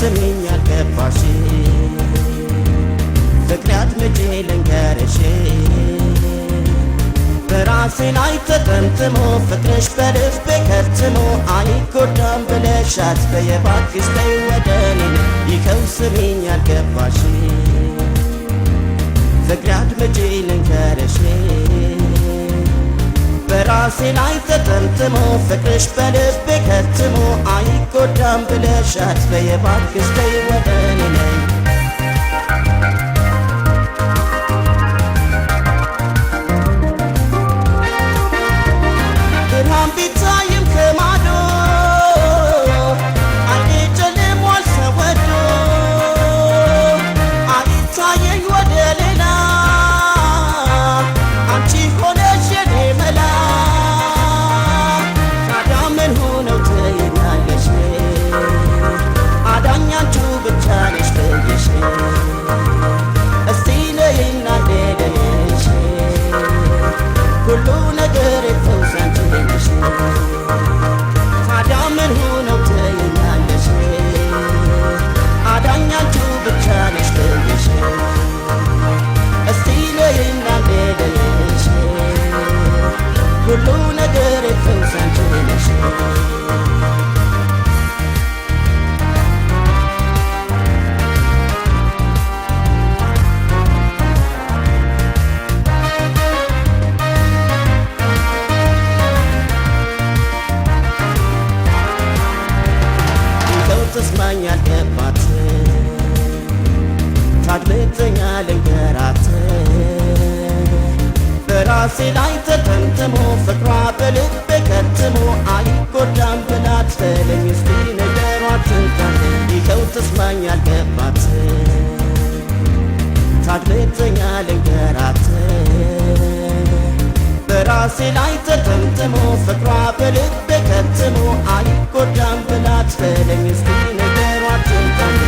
ስሚኝ ያልገባሽ ፍቅሪያት ልጄ ልንገርሽ በራሴ ላይ ተጠምጥሞ ፍቅርሽ በልቤ ከትሞ አይጎዳም ብለሻት በየባክሽ ተይ ወደኔ ይኸው ስሚኝ ያልገባሽ ፍቅሪያት ልጄ ልንገርሽ በራሴ ላይ ተጠምጥሞ ፍቅርሽ በልቤ ከትሞ አይጎዳም ብለሻት በየባክሽ ተይ ወደኔ ብርሃን ቢታይም ከማዶ አይኔ ጨልሟል ተወዶ አይታየኝ ወደ ሌላ አንቺ ሆነሽ የኔ መላ ታዲያ ምን ሆነው ትይኛለሽ አዳኝ አንቺው ብቻ ነሽ ብዬሽ እስቲ ነይና ልልሽ ሁሉ ነገር የፈውስ አንቺ ነሽ ታዲያ ምን ሆነው ትይኛለሽ አዳኝ አንቺው ብቻ ነሽ ብዬሽ እስቲ ነይና ልልሽ ሁሉ ነገር የፈውስ አንቺ ነሽ ተስማኝ ያልገባት ታድምጠኛ ልንገራት በራሴ ላይ ተጠምጥሞ ፍቅሯ በልቤ ከትሞ አይጎዳም ብላት በለኝ እስቲ ነገሯት ትንታል ይኸው ተስማኝ ያልገባት ታድምጠኛ ልንገራት በራሴ ላይ ተጠምጥሞ ፍቅሯ በልቤ ከትሞ አይጎዳም ብላት በለኝ እስቲ ነገሯት ትንታል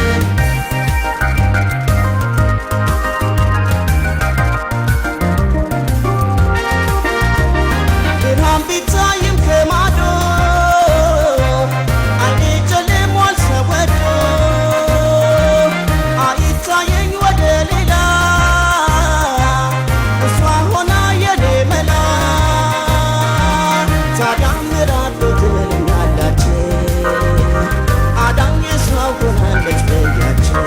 ብርሃን ቢታይም ከማዶ አይኔ ጨልሟል ተወዶ አይታየኝ ወደ ሌላ እሷ ሆና የኔ መላ ታዲያ ምራዶ ትልኛላችሁ አዳኝ ሰው ሆናለች በያችሁ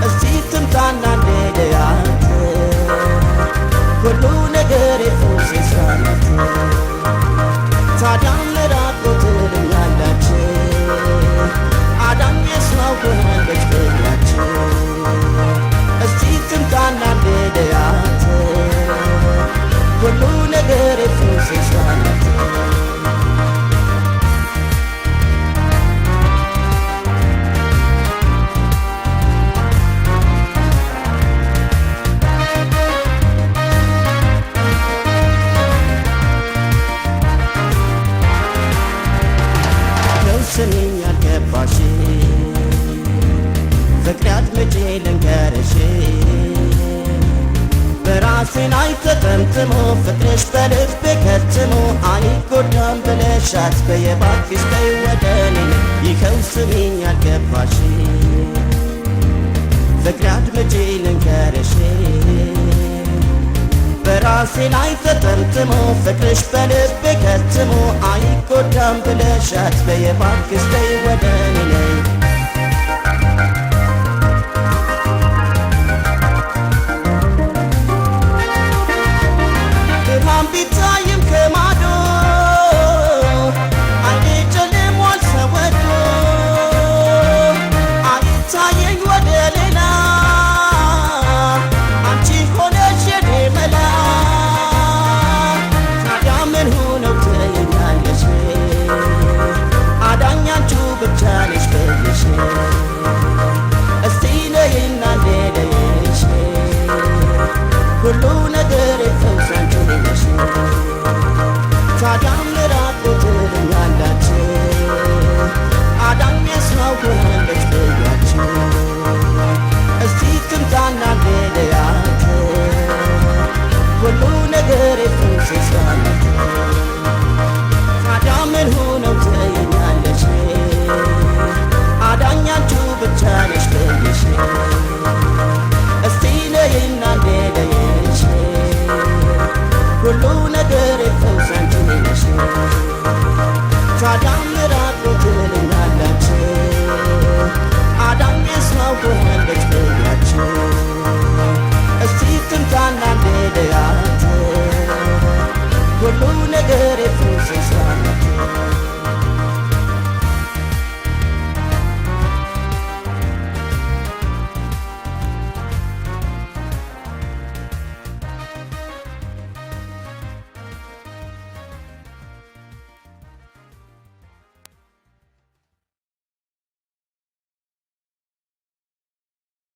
እስቲ ትምጣና ልለያት ሁሉ ነገር የፈውስ ስራናት ታዲያ ምራዶ ትልኛላችሁ አዳኝ ሰው ሆናለች በያችሁ እስቲ ትምጣና ልለያት ሁሉ ነገር የፈውስ ስራናት ስሚኝ ያልገባሽ ፍቅሪያት ልጄ ልንገርሽ በራሴ ላይ ተጠምጥሞ ፍቅርሽ በልቤ ከትሞ አይጎዳም ብለሻት በየባክሽ ተይ ወደኔ ይኸው ስሚኝ ያልገባሽ ፍቅሪያት ልጄ ልንገርሽ በራሴ ላይ ተጠምጥሞ ፍቅርሽ በልቤ ከትሞ አይጎዳም ብለሻት በየባክሽ ተይ ወደኔ